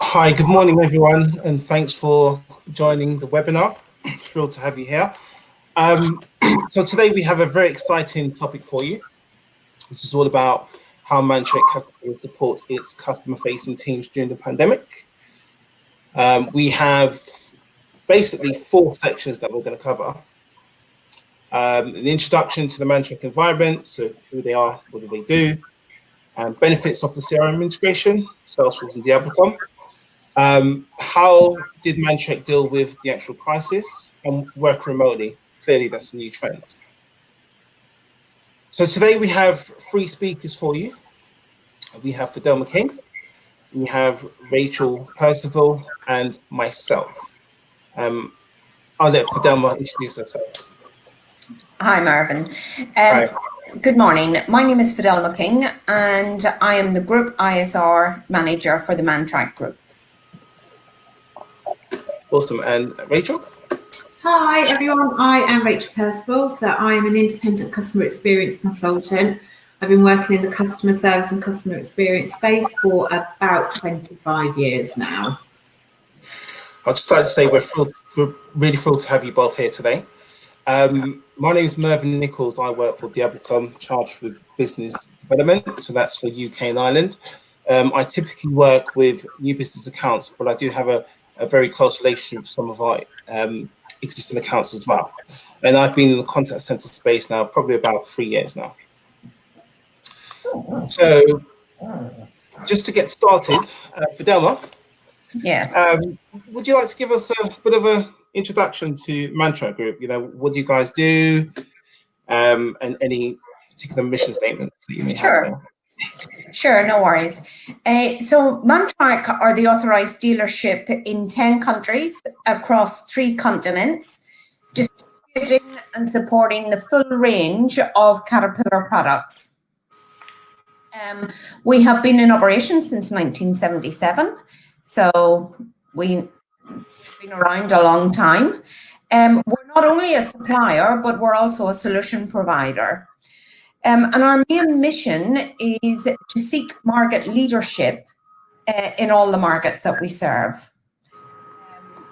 Hi, good morning, everyone, and thanks for joining the webinar. Thrilled to have you here. So today we have a very exciting topic for you, which is all about how Mantrac supports its customer-facing teams during the pandemic. We have basically 4 sections that we're going to cover. An introduction to the Mantrac environment, so who they are, what do they do, benefits of the CRM integration, Salesforce and Diablocom. How did Mantrac deal with the actual crisis and work remotely? Clearly, that's a new trend. So today we have 3 speakers for you. We have Fidelma King, we have Rachel Percival, and myself. I'll let Fidelma introduce herself. Hi, Marvin. Hi. Good morning. My name is Fidelma King, and I am the Group ISR Manager for the Mantrac Group. Awesome. And Rachel? Hi, everyone. I am Rachel Percival. So I am an independent customer experience consultant. I've been working in the customer service and customer experience space for about 25 years now. I'd just like to say we're really thrilled to have you both here today. My name is Mervyn Nichols. I work for Diablocom, charged with business development, so that's for UK and Ireland. I typically work with new business accounts, but I do have a very close relationship with some of our existing accounts as well. And I've been in the contact center space now probably about 3 years now. So just to get started, Fidelma, would you like to give us a bit of an introduction to Mantrac Group? You know, what do you guys do, and any particular mission statements that you may have there? Sure, no worries. So Mantrac are the authorised dealership in 10 countries across 3 continents, distributing and supporting the full range of Caterpillar products. We have been in operation since 1977, so we've been around a long time. We're not only a supplier, but we're also a solution provider. And our main mission is to seek market leadership in all the markets that we serve.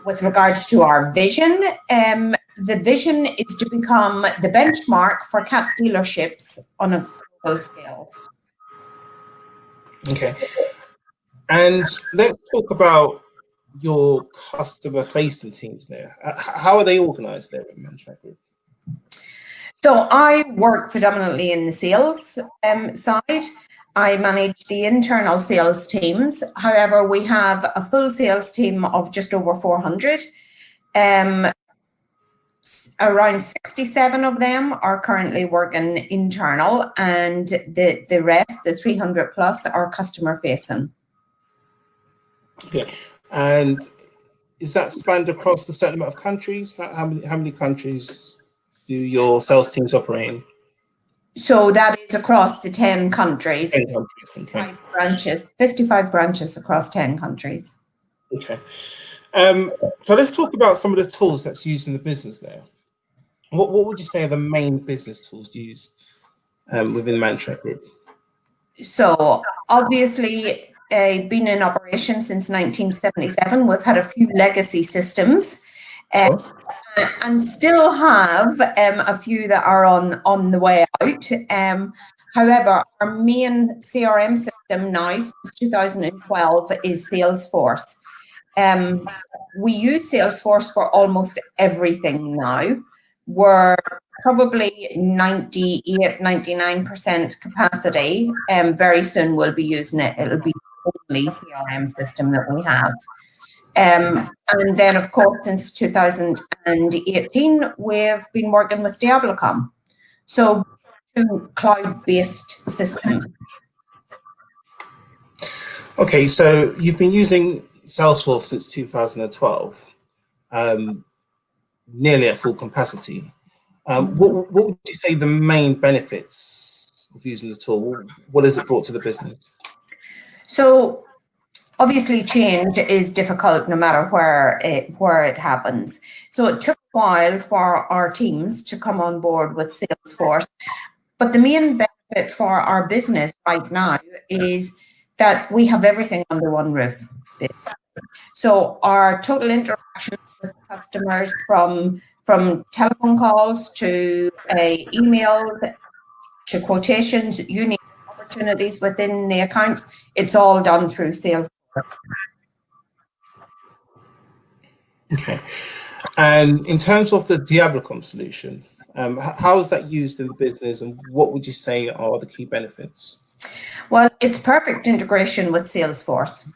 With regards to our vision, the vision is to become the benchmark for cat dealerships on a global scale. Okay. And let's talk about your customer-facing teams there. How are they organised there at Mantrac Group? So I work predominantly in the sales side. I manage the internal sales teams. However, we have a full sales team of just over 400. Around 67 of them are currently working internal, and the rest, the 300 plus, are customer facing. Okay. And is that spanned across a certain amount of countries? How many countries do your sales teams operate in? So that is across the 10 countries. 10 countries, okay. 5 branches, 55 branches across 10 countries. Okay. So let's talk about some of the tools that's used in the business there. What would you say are the main business tools used within Mantrac Group? So obviously, been in operation since 1977. We've had a few legacy systems. And still have a few that are on the way out. However, our main CRM system now since 2012 is Salesforce. We use Salesforce for almost everything now. We're probably 98, 99% capacity. Very soon we'll be using it. It'll be the only CRM system that we have. And then, of course, since 2018, we've been working with Diablocom. So, 2 cloud-based systems. Okay, so you've been using Salesforce since 2012, nearly at full capacity. What would you say the main benefits of using the tool? What has it brought to the business? So, obviously, change is difficult no matter where it happens. So it took a while for our teams to come on board with Salesforce. But the main benefit for our business right now is that we have everything under one roof. So our total interaction with customers, from telephone calls to emails to quotations, you need opportunities within the accounts, it's all done through Salesforce. Okay. And in terms of the Diablocom solution, how is that used in the business, and what would you say are the key benefits? Well, it's perfect integration with Salesforce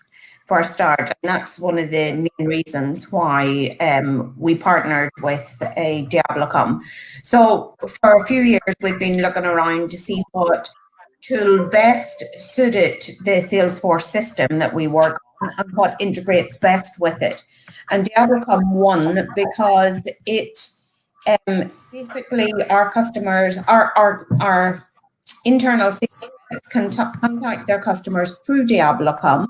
for a start, and that's one of the main reasons why we partnered with Diablocom. So for a few years, we've been looking around to see what tool best suited the Salesforce system that we work on and what integrates best with it. And Diablocom won because it basically, our customers, our internal sales can contact their customers through Diablocom,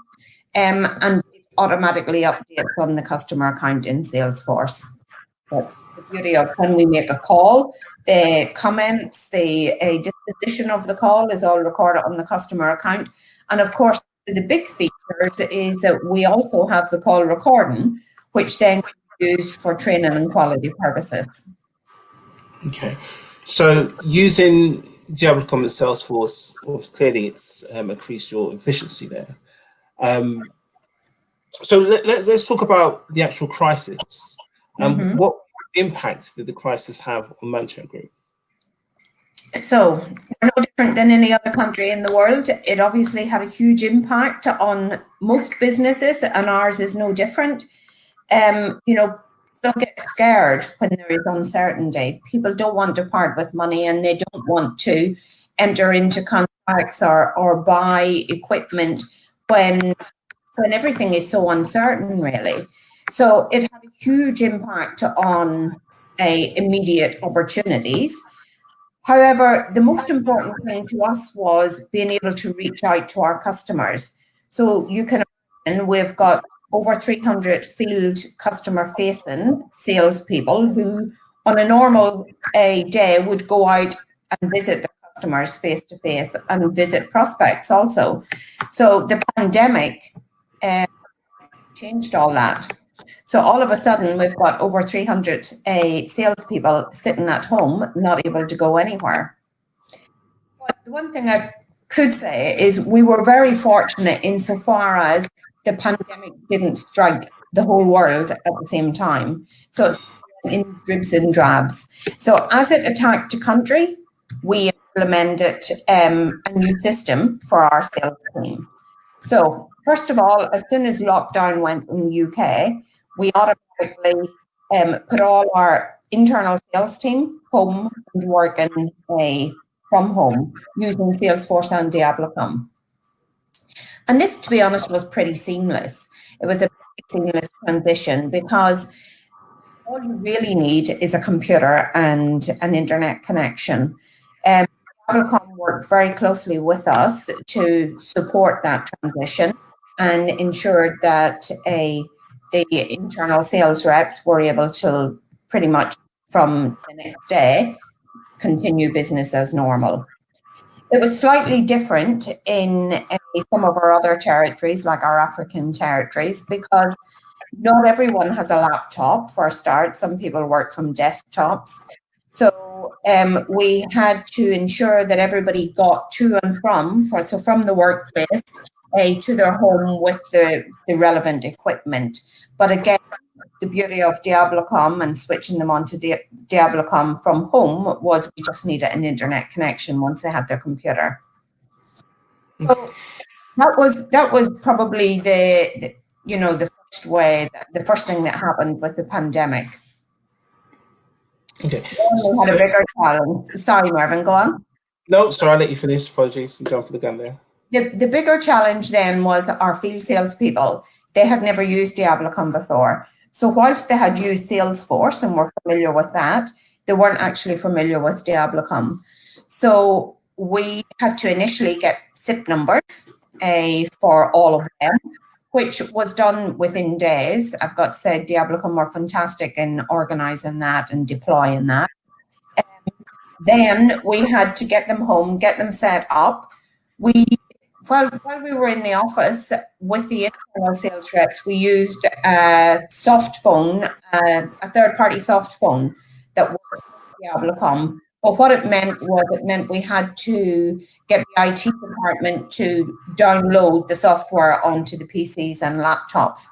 and it automatically updates on the customer account in Salesforce. So that's the beauty of when we make a call, the comments, the disposition of the call is all recorded on the customer account. And of course, the big features is that we also have the call recording, which then can be used for training and quality purposes. Okay, so using Diablocom and Salesforce, clearly it's increased your efficiency there. So let's talk about the actual crisis. What impact did the crisis have on Mantrac Group? So we're no different than any other country in the world. It obviously had a huge impact on most businesses, and ours is no different. Don't get scared when there is uncertainty. People don't want to part with money, and they don't want to enter into contracts or buy equipment when everything is so uncertain, really. So it had a huge impact on immediate opportunities. However, the most important thing to us was being able to reach out to our customers. So you can imagine we've got over 300 field customer-facing salespeople who, on a normal day, would go out and visit their customers face-to-face and visit prospects also. So the pandemic changed all that. So all of a sudden, we've got over 300 salespeople sitting at home, not able to go anywhere. But the one thing I could say is we were very fortunate insofar as the pandemic didn't strike the whole world at the same time. So it's in dribs and drabs. So as it attacked a country, we implemented a new system for our sales team. So first of all, as soon as lockdown went in the UK, we automatically put all our internal sales team home and working from home using Salesforce and Diablocom. And this, to be honest, was pretty seamless. It was a pretty seamless transition because all you really need is a computer and an internet connection. Diablocom worked very closely with us to support that transition and ensured that the internal sales reps were able to pretty much from the next day continue business as normal. It was slightly different in some of our other territories, like our African territories, because not everyone has a laptop for a start. Some people work from desktops. So we had to ensure that everybody got to and from the workplace to their home with the relevant equipment. But again, the beauty of Diablocom and switching them onto Diablocom from home was we just needed an internet connection once they had their computer. So that was probably the first thing that happened with the pandemic. Okay. We had a bigger challenge. Sorry, Marvin, go on. No, sorry, I'll let you finish. Apologies, jump for the gun there. The bigger challenge then was our field salespeople. They had never used Diablocom before. So whilst they had used Salesforce and were familiar with that, they weren't actually familiar with Diablocom. So we had to initially get SIP numbers for all of them, which was done within days. I've got to say Diablocom were fantastic in organising that and deploying that. Then we had to get them home, get them set up. while we were in the office with the internal sales reps, we used a soft phone, a third-party soft phone that worked with Diablocom. But what it meant was we had to get the IT department to download the software onto the PCs and laptops.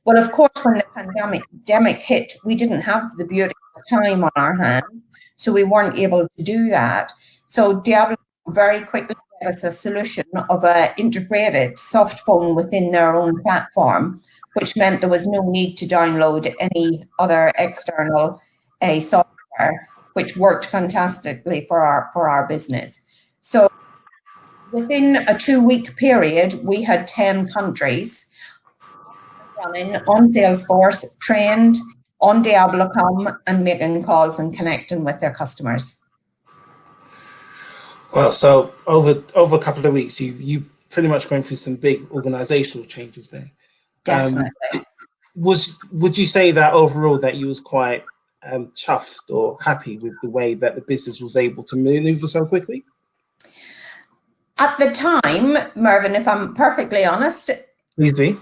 Well, of course, when the pandemic hit, we didn't have the beauty of time on our hands, so we weren't able to do that. So Diablocom very quickly gave us a solution of an integrated soft phone within their own platform, which meant there was no need to download any other external software, which worked fantastically for our business. So within a 2-week period, we had 10 countries running on Salesforce, trained on Diablocom, and making calls and connecting with their customers. Well, so over a couple of weeks, you pretty much going through some big organizational changes there. Definitely. Would you say that overall that you was quite chuffed or happy with the way that the business was able to maneuver so quickly? At the time, Mervyn, if I'm perfectly honest, Please do.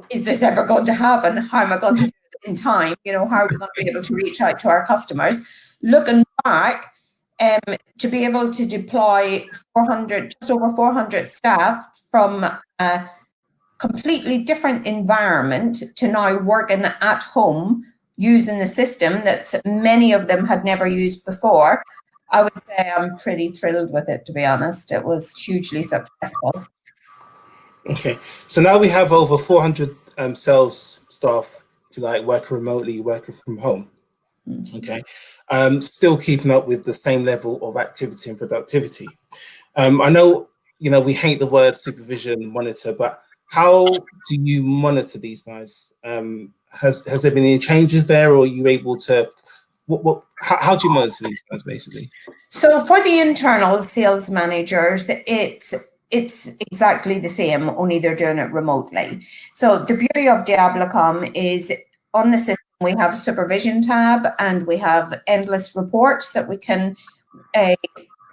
Is this ever going to happen? How am I going to do it in time? You know, how are we going to be able to reach out to our customers? Looking back, to be able to deploy just over 400 staff from a completely different environment to now working at home using the system that many of them had never used before, I would say I'm pretty thrilled with it, to be honest. It was hugely successful. Okay, so now we have over 400 sales staff, if you like, working remotely, working from home. Okay, still keeping up with the same level of activity and productivity. I know, we hate the word supervision, monitor, but how do you monitor these guys? Has there been any changes there, or are you able to? How do you monitor these guys, basically? So for the internal sales managers, it's exactly the same, only they're doing it remotely. So the beauty of Diablocom is on the system, we have a supervision tab and we have endless reports that we can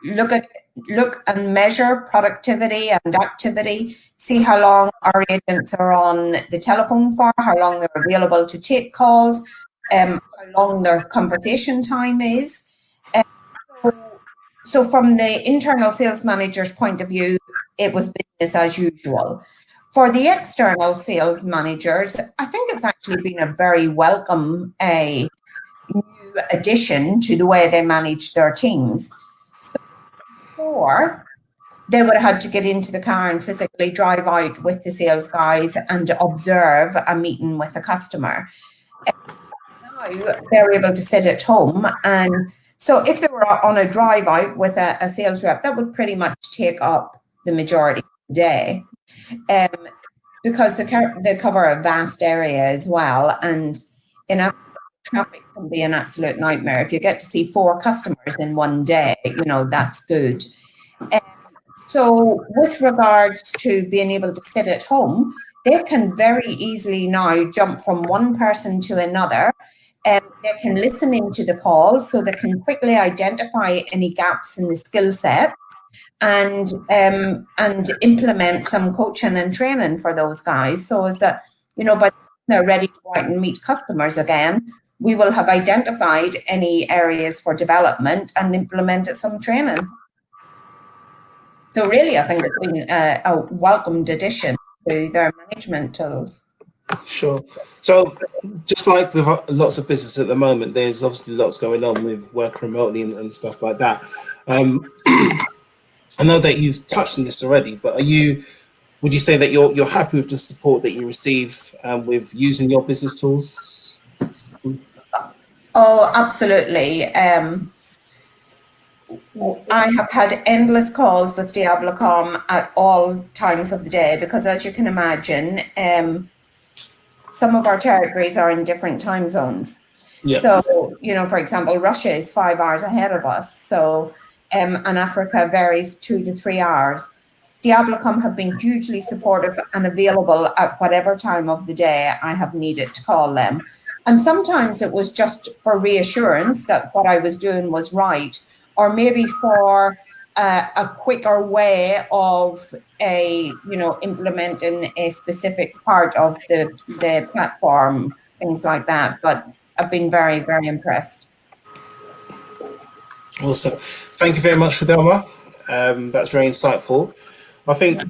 look and measure productivity and activity, see how long our agents are on the telephone for, how long they're available to take calls, how long their conversation time is. So from the internal sales manager's point of view, it was business as usual. For the external sales managers, I think it's actually been a very welcome new addition to the way they manage their teams. So before, they would have had to get into the car and physically drive out with the sales guys and observe a meeting with a customer. And now they're able to sit at home, and so if they were on a drive out with a sales rep, that would pretty much take up the majority of the day, because they cover a vast area as well, and traffic can be an absolute nightmare. If you get to see 4 customers in one day, that's good. So with regards to being able to sit at home, they can very easily now jump from one person to another. They can listen into the call, so they can quickly identify any gaps in the skill set and implement some coaching and training for those guys, so as that, by the time they're ready to go out and meet customers again, we will have identified any areas for development and implemented some training. So really, I think it's been a welcomed addition to their management tools. Sure. So just like with lots of business at the moment, there's obviously lots going on with work remotely and stuff like that. I know that you've touched on this already, but would you say that you're happy with the support that you receive with using your business tools? Oh, absolutely. I have had endless calls with Diablocom at all times of the day, because as you can imagine, some of our territories are in different time zones. Yeah. So, for example, Russia is 5 hours ahead of us. So, and Africa varies 2 to 3 hours. Diablocom have been hugely supportive and available at whatever time of the day I have needed to call them. And sometimes it was just for reassurance that what I was doing was right, or maybe for a quicker way of implementing a specific part of the platform, things like that. But I've been very, very impressed. Awesome. Thank you very much, Fidelma. That's very insightful. I think,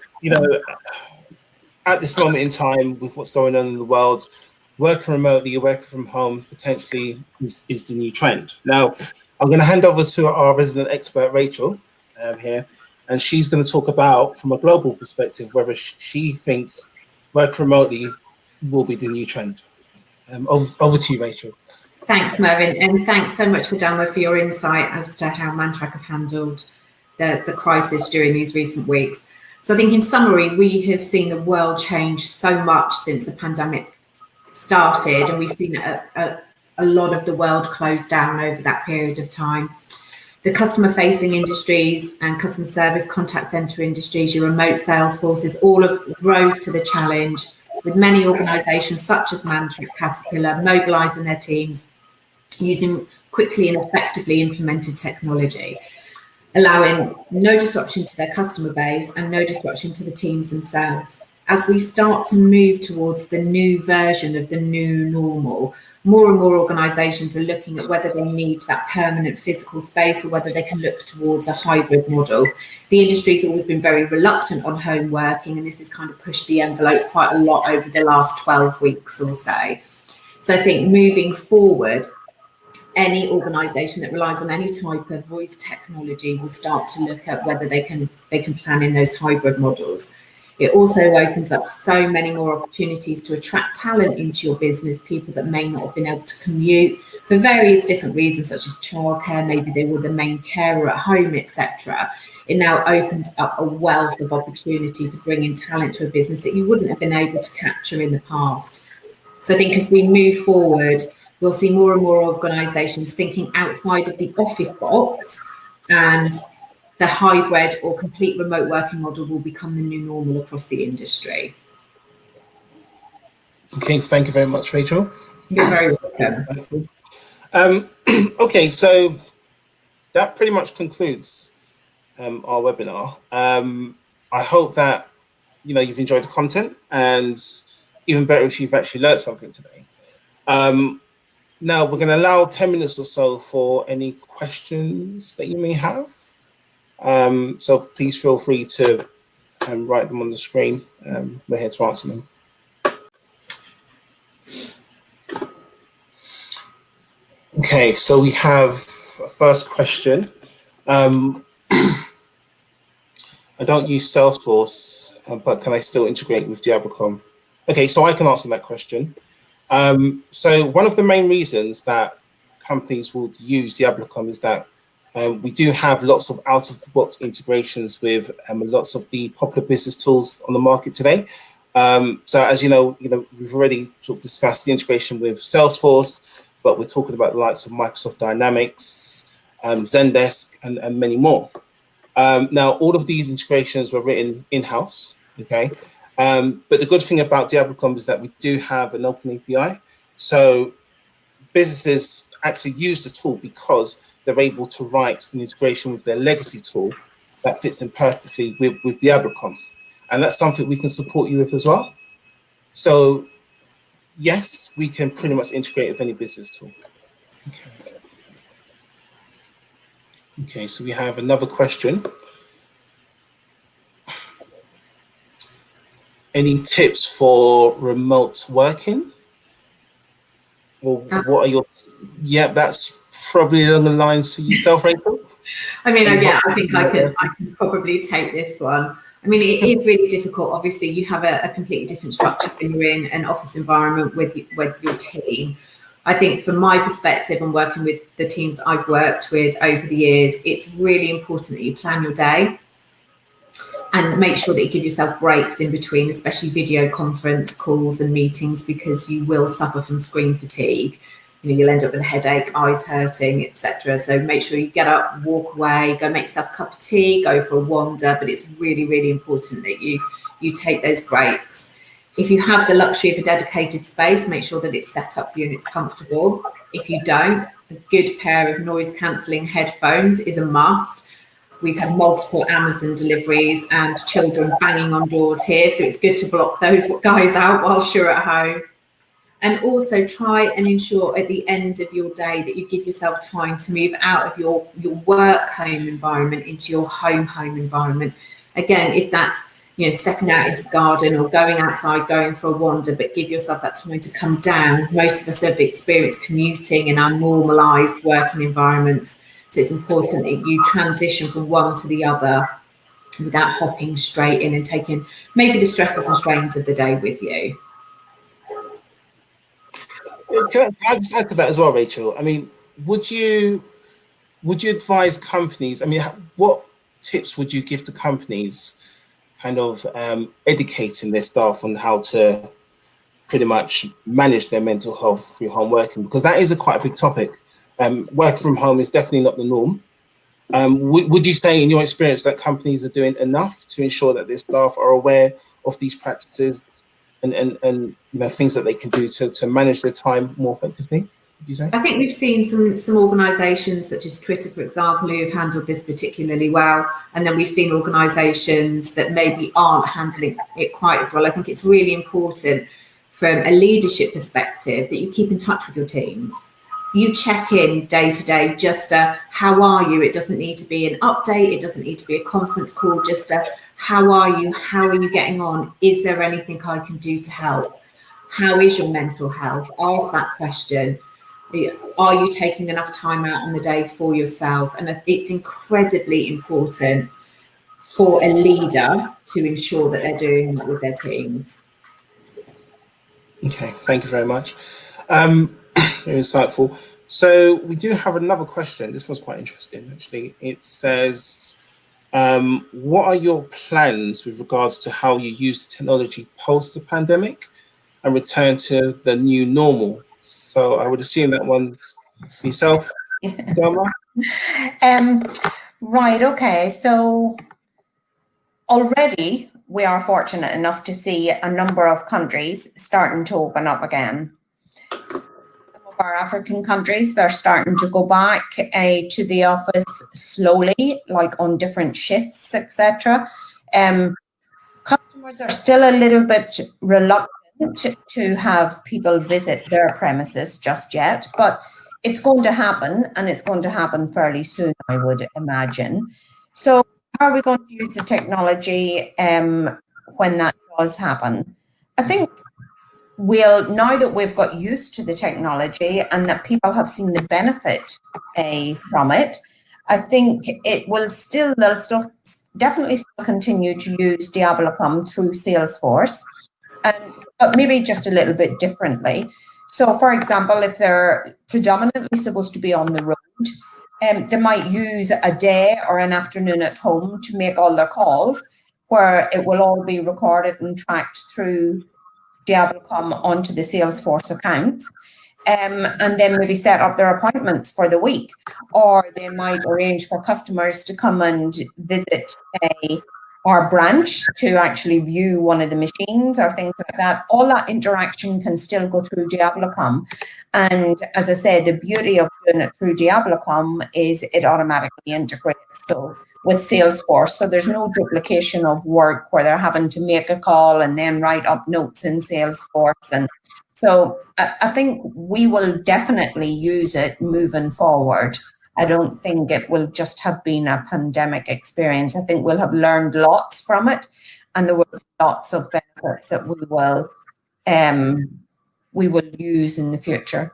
at this moment in time, with what's going on in the world, working remotely, working from home, potentially is the new trend. Now, I'm going to hand over to our resident expert, Rachel, here, and she's going to talk about, from a global perspective, whether she thinks work remotely will be the new trend. Over to you, Rachel. Thanks, Mervyn, and thanks so much, Fidelma, for your insight as to how Mantrac have handled the crisis during these recent weeks. So I think in summary, we have seen the world change so much since the pandemic started, and we've seen a lot of the world close down over that period of time. The customer-facing industries and customer service contact centre industries, your remote sales forces, all have rose to the challenge, with many organisations such as Mantrac, Caterpillar, mobilising their teams, using quickly and effectively implemented technology, allowing no disruption to their customer base and no disruption to the teams themselves. As we start to move towards the new version of the new normal, more and more organisations are looking at whether they need that permanent physical space or whether they can look towards a hybrid model. The industry's always been very reluctant on home working, and this has kind of pushed the envelope quite a lot over the last 12 weeks or so. So I think moving forward, any organisation that relies on any type of voice technology will start to look at whether they can plan in those hybrid models. It also opens up so many more opportunities to attract talent into your business, people that may not have been able to commute for various different reasons, such as childcare, maybe they were the main carer at home, etc. It now opens up a wealth of opportunity to bring in talent to a business that you wouldn't have been able to capture in the past. So I think as we move forward, we'll see more and more organisations thinking outside of the office box, and the hybrid or complete remote working model will become the new normal across the industry. Okay, thank you very much, Rachel. You're very welcome. Okay, so that pretty much concludes our webinar. I hope that you've enjoyed the content, and even better if you've actually learned something today. Now we're going to allow 10 minutes or so for any questions that you may have. So please feel free to write them on the screen. We're here to answer them. Okay, so we have a first question. I don't use Salesforce, but can I still integrate with Diablocom? Okay, so I can answer that question. So one of the main reasons that companies will use Diablocom is that we do have lots of out-of-the-box integrations with lots of the popular business tools on the market today. So as you know, we've already sort of discussed the integration with Salesforce, but we're talking about the likes of Microsoft Dynamics, Zendesk, and many more. Now, all of these integrations were written in-house, okay? But the good thing about Diablocom is that we do have an open API. So businesses actually use the tool because they're able to write an integration with their legacy tool that fits in perfectly with Diablocom. And that's something we can support you with as well. So yes, we can pretty much integrate with any business tool. Okay, so we have another question. Any tips for remote working? Or what are your, that's probably along the lines to yourself, Rachel. I mean, yeah, I think I can probably take this one. I mean, it is really difficult. Obviously, you have a completely different structure when you're in an office environment with your team. I think from my perspective and working with the teams I've worked with over the years, it's really important that you plan your day and make sure that you give yourself breaks in between, especially video conference calls and meetings, because you will suffer from screen fatigue. You'll end up with a headache, eyes hurting, etc. So make sure you get up, walk away, go make yourself a cup of tea, go for a wander. But it's really, really important that you take those breaks. If you have the luxury of a dedicated space, make sure that it's set up for you and it's comfortable. If you don't, a good pair of noise cancelling headphones is a must. We've had multiple Amazon deliveries and children banging on doors here. So it's good to block those guys out whilst you're at home. And also try and ensure at the end of your day that you give yourself time to move out of your work home environment into your home environment. Again, if that's, you know, stepping out into the garden or going outside, going for a wander, but give yourself that time to come down. Most of us have experienced commuting in our normalised working environments. So it's important that you transition from one to the other without hopping straight in and taking maybe the stresses and strains of the day with you. Can I just add to that as well, Rachel? I mean, would you advise companies? I mean, what tips would you give to companies, kind of educating their staff on how to pretty much manage their mental health through home working? Because that is quite a big topic. Working from home is definitely not the norm. Would you say, in your experience, that companies are doing enough to ensure that their staff are aware of these practices and you know, things that they can do to manage their time more effectively? Would you say? I think we've seen some organisations such as Twitter, for example, who have handled this particularly well, and then we've seen organisations that maybe aren't handling it quite as well. I think it's really important from a leadership perspective that you keep in touch with your teams. You check in day to day, just how are you? It doesn't need to be an update. It doesn't need to be a conference call. Just how are you? How are you getting on? Is there anything I can do to help? How is your mental health? Ask that question. Are you taking enough time out on the day for yourself? And it's incredibly important for a leader to ensure that they're doing that with their teams. Okay, thank you very much. Very insightful. So we do have another question. This one's quite interesting, actually. It says, what are your plans with regards to how you use the technology post the pandemic and return to the new normal? So I would assume that one's yourself, Dharma. Right, okay. So already we are fortunate enough to see a number of countries starting to open up again. Our African countries, they're starting to go back to the office slowly, like on different shifts, etc. Customers are still a little bit reluctant to have people visit their premises just yet, but it's going to happen, and it's going to happen fairly soon, I would imagine. So how are we going to use the technology when that does happen? I think now that we've got used to the technology and that people have seen the benefit from it, I think they'll still definitely still continue to use Diablocom through Salesforce, but maybe just a little bit differently. So, for example, if they're predominantly supposed to be on the road, they might use a day or an afternoon at home to make all their calls, where it will all be recorded and tracked through Diablocom onto the Salesforce accounts, and then maybe set up their appointments for the week, or they might arrange for customers to come and visit our branch to actually view one of the machines or things like that. All that interaction can still go through Diablocom, and as I said, the beauty of doing it through Diablocom is it automatically integrates with Salesforce, so there's no duplication of work where they're having to make a call and then write up notes in Salesforce. And so I think we will definitely use it moving forward. I don't think it will just have been a pandemic experience. I think we'll have learned lots from it, and there will be lots of benefits that we will use in the future.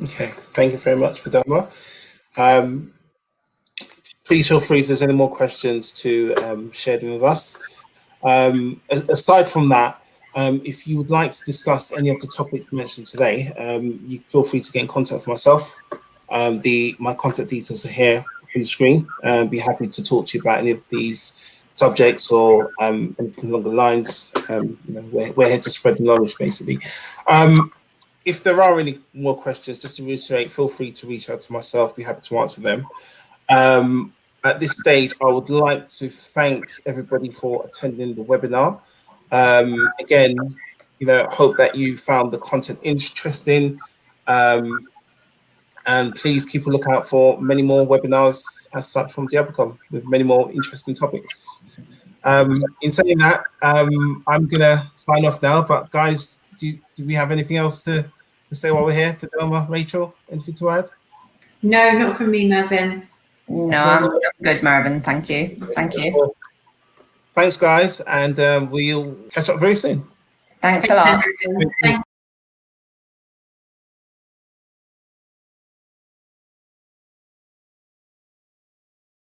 Okay, thank you very much for Dharma. Please feel free if there's any more questions to share them with us. Aside from that, if you would like to discuss any of the topics mentioned today, you feel free to get in contact with myself. My contact details are here on the screen. Be happy to talk to you about any of these subjects or anything along the lines. We're here to spread the knowledge, basically. If there are any more questions, just to reiterate, feel free to reach out to myself. Be happy to answer them. At this stage, I would like to thank everybody for attending the webinar. Again, hope that you found the content interesting. And please keep a lookout for many more webinars as such from Diablocom with many more interesting topics. In saying that, I'm going to sign off now. But guys, do we have anything else to say while we're here? For Delma, Rachel, anything to add? No, not from me, Mervyn. No, I'm good, Marvin. Thank you. Thank you. Well, thanks, guys, and we'll catch up very soon. Thanks a lot. Thank you.